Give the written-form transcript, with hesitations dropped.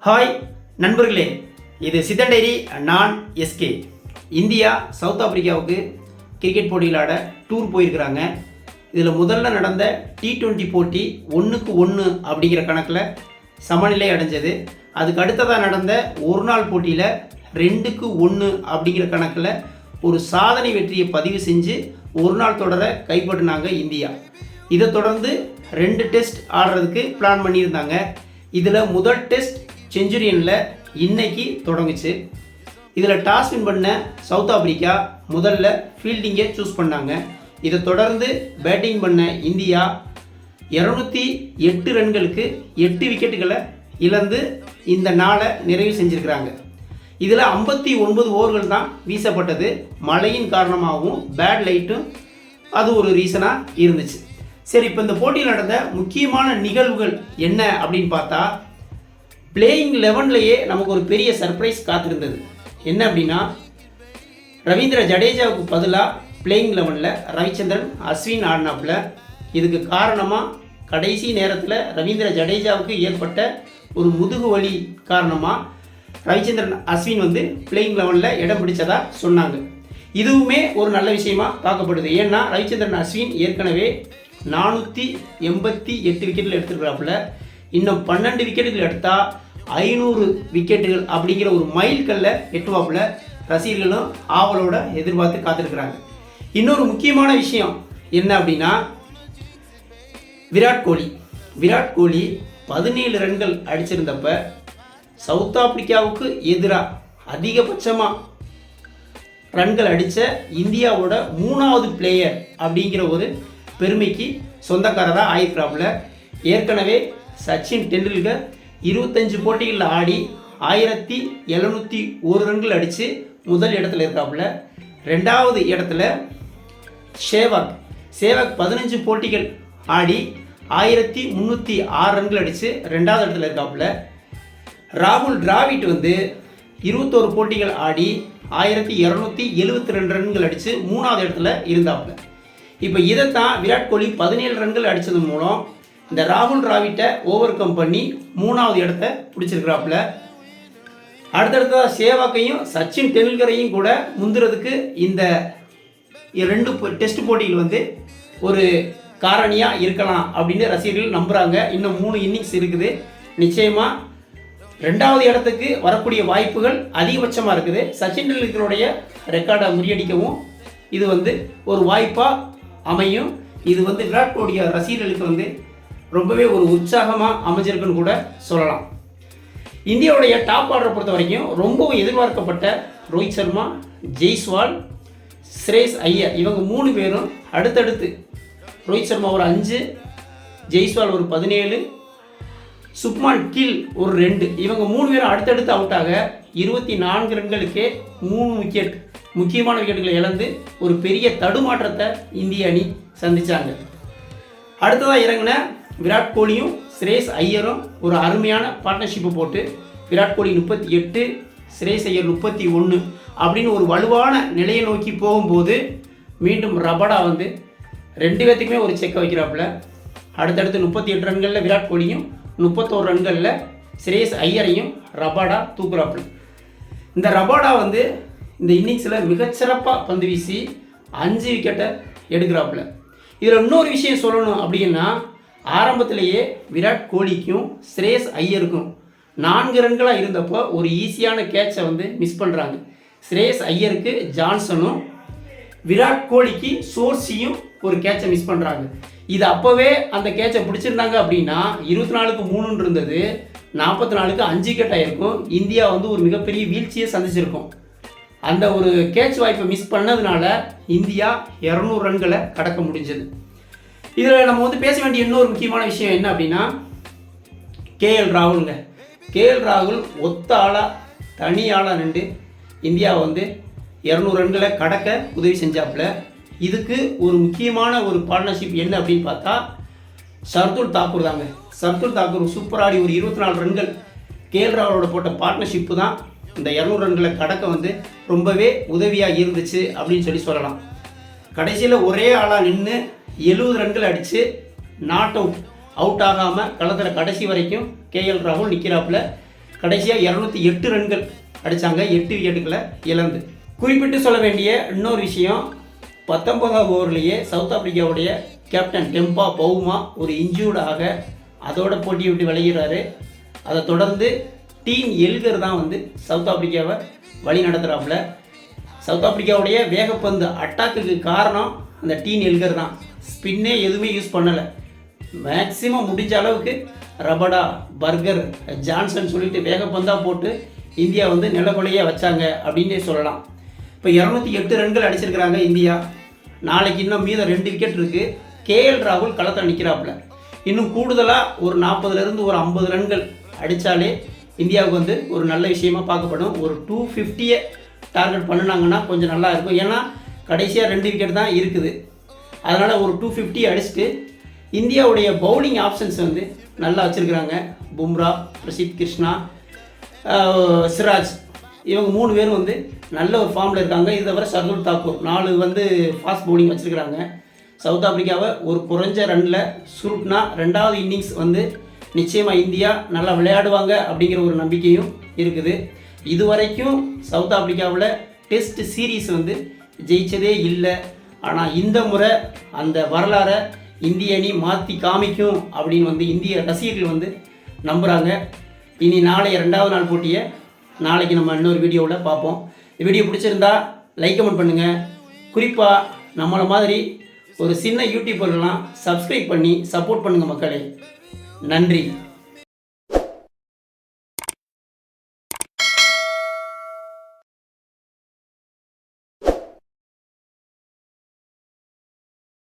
Hi நண்பர்களே, இது சித்தன் diary. நான் எஸ்கே. இந்தியா சவுத் ஆப்பிரிக்காவுக்கு கிரிக்கெட் போட்டியில் ஆட டூர் போயிருக்கிறாங்க. இதில் முதல்ல நடந்த T20 போட்டி 1-1 அப்படிங்கிற கணக்கில் சமநிலை அடைஞ்சது. அதுக்கு அடுத்ததாக நடந்த ஒரு நாள் போட்டியில் 2-1 அப்படிங்கிற கணக்கில் ஒரு சாதனை வெற்றியை பதிவு செஞ்சு ஒரு நாள் தொடரை கைப்பற்றினாங்க இந்தியா. இதை தொடர்ந்து 2 டெஸ்ட் ஆடுறதுக்கு பிளான் பண்ணியிருந்தாங்க. இதில் முதல் டெஸ்ட் செஞ்சுரியனில் இன்னைக்கு தொடங்குச்சு. இதில் டாஸ் வின் பண்ண சவுத் ஆப்பிரிக்கா முதல்ல ஃபீல்டிங்கை சூஸ் பண்ணாங்க. இதை தொடர்ந்து பேட்டிங் பண்ண இந்தியா 208 ரன்களுக்கு 8 விக்கெட்டுகளை இழந்து இந்த நாளை நிறைவு செஞ்சுருக்கிறாங்க. இதில் 59 ஓவர்கள் தான் வீசப்பட்டது. மழையின் காரணமாகவும் பேட் லைட்டும் அது ஒரு ரீசனாக இருந்துச்சு. சரி, இப்போ இந்த போட்டியில் நடந்த முக்கியமான நிகழ்வுகள் என்ன அப்படின்னு பார்த்தா, பிளேயிங் 11லேயே நமக்கு ஒரு பெரிய சர்ப்ரைஸ் காத்திருந்தது. என்ன அப்படின்னா, ரவீந்திர ஜடேஜாவுக்கு பதிலாக பிளேயிங் 11ல் ரவிச்சந்திரன் அஸ்வின் ஆடினாப்புல. இதுக்கு காரணமாக கடைசி நேரத்தில் ரவீந்திர ஜடேஜாவுக்கு ஏற்பட்ட ஒரு முதுகு வலி காரணமாக ரவிச்சந்திரன் அஸ்வின் பிளேயிங் 11ல் இடம் பிடிச்சதா சொன்னாங்க. இதுவுமே ஒரு நல்ல விஷயமா பார்க்கப்படுது. ஏன்னா ரவிச்சந்திரன் அஸ்வின் ஏற்கனவே 488 விக்கெட்டில் எடுத்துருக்கிறாப்புல. இன்னும் 12 விக்கெட்டுகள் எடுத்தால் 500 விக்கெட்டுகள் அப்படிங்கிற ஒரு மைல் கல்லை எட்டுவாப்புல. ரசிகர்களும் ஆவலோட எதிர்பார்த்து காத்திருக்கிறாங்க. இன்னொரு முக்கியமான விஷயம் என்ன அப்படின்னா, விராட் கோலி 17 ரன்கள் அடிச்சிருந்தப்ப சவுத் ஆப்பிரிக்காவுக்கு எதிராக அதிகபட்சமாக ரன்கள் அடித்த இந்தியாவோட 3வது பிளேயர் அப்படிங்கிற ஒரு பெருமைக்கு சொந்தக்காரராக ஆயிருக்கிறாப்புல. ஏற்கனவே சச்சின் டெண்டுல்கர் 25 போட்டிகளில் ஆடி 1701 ரன்கள் அடித்து முதல் இடத்துல இருக்காப்புல. 2வது இடத்துல சேவாக் 15 போட்டிகள் ஆடி 1306 ரன்கள் அடித்து 2வது இடத்துல இருக்காப்புல. ராகுல் டிராவிட் 21 போட்டிகள் ஆடி 1272 ரன்கள் அடித்து 3வது இடத்துல இருந்தாப்புல. இப்போ இதைத்தான் விராட் கோலி 17 ரன்கள் அடித்தது மூலம் இந்த ராகுல் டிராவிட்டை ஓவர் கம் பண்ணி 3வது இடத்த பிடிச்சிருக்கிறாப்புல. அடுத்தடுத்ததாக சேவாக்கையும் சச்சின் டெண்டுல்கரையும் கூட முந்துறதுக்கு இந்த 2 டெஸ்ட் போட்டிகள் ஒரு காரணியாக இருக்கலாம் அப்படின்னு ரசிகர்கள் நம்புகிறாங்க. இன்னும் 3 இன்னிங்ஸ் இருக்குது. நிச்சயமாக 2வது இடத்துக்கு வரக்கூடிய வாய்ப்புகள் அதிகபட்சமாக இருக்குது. சச்சின் டெண்டுல்கருடைய ரெக்கார்டை முறியடிக்கவும் இது ஒரு வாய்ப்பாக அமையும். இது விராட் கோலிய ரசிகர்களுக்கு ரொம்பவே ஒரு உற்சாகமாக அமைஞ்சிருக்குன்னு கூட சொல்லலாம். இந்தியாவுடைய டாப் ஆர்டரை பொறுத்த வரைக்கும் ரொம்பவும் எதிர்பார்க்கப்பட்ட ரோஹித் சர்மா, ஜெய்ஸ்வால், ஸ்ரேயஸ் ஐயர் இவங்க 3 பேரும் அடுத்தடுத்து, ரோஹித் சர்மா ஒரு 5, ஜெய்ஸ்வால் ஒரு 17, சுப்மான் கில் ஒரு 2, இவங்க 3 பேரும் அடுத்தடுத்து அவுட்டாக 24 ரன்களுக்கே 3 விக்கெட் முக்கியமான விக்கெட்டுகளை இழந்து ஒரு பெரிய தடுமாற்றத்தை இந்திய அணி சந்தித்தாங்க. அடுத்ததாக இறங்கின விராட் கோலியும் ஸ்ரேயஸ் ஐயரும் ஒரு அருமையான பார்ட்னர்ஷிப்பை போட்டு விராட் கோலி 38, ஸ்ரேயஸ் ஐயர் 31 அப்படின்னு ஒரு வலுவான நிலையை நோக்கி போகும்போது மீண்டும் ரபாடா 2 பேர்த்துக்குமே ஒரு செக்கை வைக்கிறாப்புல. அடுத்தடுத்து 38 ரன்களில் விராட் கோலியும் 31 ரன்களில் ஸ்ரேயஸ் ஐயரையும் ரபாடா தூக்குறாப்புல. இந்த ரபாடா இந்த இன்னிங்ஸில் மிகச்சிறப்பாக பந்து வீசி 5 விக்கெட்டை எடுக்கிறாப்புல. இதில் இன்னொரு விஷயம் சொல்லணும் அப்படின்னா, ஆரம்பத்திலேயே விராட் கோலிக்கும் ஸ்ரேயஸ் ஐயருக்கும் 4 ரன்களாக இருந்தப்போ ஒரு ஈஸியான கேட்சை மிஸ் பண்ணுறாங்க. ஸ்ரேயஸ் ஐயருக்கு ஜான்சனும், விராட் கோலிக்கு சோர்சியும் ஒரு கேட்சை மிஸ் பண்ணுறாங்க. இது அப்போவே அந்த கேட்சை பிடிச்சிருந்தாங்க அப்படின்னா 24க்கு 3 இருந்தது, 44க்கு 5 விக்கெட் ஆகிருக்கும். இந்தியா ஒரு மிகப்பெரிய வீழ்ச்சியை சந்திச்சிருக்கும். அந்த ஒரு கேட்ச் வாய்ப்பை மிஸ் பண்ணதுனால இந்தியா 200 ரன்களை கடக்க முடிஞ்சது. இதில் நம்ம பேச வேண்டிய இன்னொரு முக்கியமான விஷயம் என்ன அப்படின்னா, கேஎல் ராகுல் ஒத்த ஆளாக தனி ஆளாக நின்று இந்தியாவை 200 ரன்களை கடக்க உதவி செஞ்சாப்புல. இதுக்கு ஒரு முக்கியமான ஒரு பார்ட்னர்ஷிப் என்ன அப்படின்னு பார்த்தா, ஷர்துல் தாக்கூர் சூப்பராடி ஒரு 24 ரன்கள் கேஎல் ராகுலோட போட்ட பார்ட்னர்ஷிப்பு தான் இந்த 200 ரன்களை கடக்க ரொம்பவே உதவியாக இருந்துச்சு அப்படின்னு சொல்லலாம். கடைசியில் ஒரே ஆளாக நின்று 70 ரன்கள் அடித்து நாட் அவுட் ஆகாமல் களத்தில் கடைசி வரைக்கும் கேஎல் ராகுல் நிற்கிறாப்புல. கடைசியாக 208 ரன்கள் அடித்தாங்க, 8 விக்கெட்டுகளை இழந்து. குறிப்பிட்டு சொல்ல வேண்டிய இன்னொரு விஷயம், 19வது ஓவர்லேயே சவுத் ஆப்பிரிக்காவுடைய கேப்டன் டெம்பா பவுமா ஒரு இன்ஜூர்டாக அதோட போட்டியை விட்டு விளைகிறாரு. அதை தொடர்ந்து டீன் எல்கர் தான் வந்து சவுத் ஆப்பிரிக்காவை வழி நடத்துகிறாப்புல. சவுத் ஆப்பிரிக்காவுடைய வேகப்பந்து அட்டாக்குக்கு காரணம் அந்த டீன் எல்கர் தான். ஸ்பின்னே எதுவுமே யூஸ் பண்ணலை. மேக்ஸிமம் முடிஞ்ச அளவுக்கு ரபடா, பர்கர், ஜான்சன் சொல்லிட்டு வேகப்பந்தாக போட்டு இந்தியா வந்து நிலக்கொலையாக வச்சாங்க அப்படின்னே சொல்லலாம். இப்போ 208 ரன்கள் அடிச்சிருக்கிறாங்க இந்தியா. நாளைக்கு இன்னும் மீதம் 2 விக்கெட் இருக்குது. கேஎல் ராகுல் களத்தில் நிற்கிறாப்புல. இன்னும் கூடுதலாக ஒரு 40லேருந்து ஒரு 50 ரன்கள் அடித்தாலே இந்தியாவுக்கு வந்து ஒரு நல்ல விஷயமா பார்க்கப்படும். ஒரு 250 டார்கெட் பண்ணினாங்கன்னா கொஞ்சம் நல்லா இருக்கும். ஏன்னா கடைசியாக 2 விக்கெட் தான் இருக்குது. அதனால் ஒரு 250 அடிச்சுட்டு இந்தியாவுடைய பவுலிங் ஆப்ஷன்ஸ் வந்து நல்லா வச்சுருக்கிறாங்க. பும்ரா, பிரசித் கிருஷ்ணா, சிராஜ், இவங்க 3 பேரும் வந்து நல்ல ஒரு ஃபார்மில் இருக்காங்க. இது தவிர சர்துல் தாக்கூர் 4 வந்து ஃபாஸ்ட் பவுலிங் வச்சுருக்கிறாங்க. சவுத் ஆப்பிரிக்காவை ஒரு குறைஞ்ச ரனில் சுருட்னா 2வது இன்னிங்ஸ் வந்து நிச்சயமாக இந்தியா நல்லா விளையாடுவாங்க அப்படிங்கிற ஒரு நம்பிக்கையும் இருக்குது. இதுவரைக்கும் சவுத் ஆப்பிரிக்காவில் டெஸ்ட் சீரீஸ் வந்து ஜெயிச்சதே இல்லை. ஆனால் இந்த முறை அந்த வரலாறை இந்திய அணி மாற்றி காமிக்கும் அப்படின்னு வந்து இந்திய ரசிகர்கள் வந்து நம்புகிறாங்க. இனி நாளைய 2வது நாள் போட்டியை நாளைக்கு நம்ம இன்னொரு வீடியோவில் பார்ப்போம். இந்த வீடியோ பிடிச்சிருந்தா லைக் கமெண்ட் பண்ணுங்கள். குறிப்பாக நம்மளை மாதிரி ஒரு சின்ன யூடியூபர்லாம் சப்ஸ்கிரைப் பண்ணி சப்போர்ட் பண்ணுங்கள் மக்களே. நன்றி.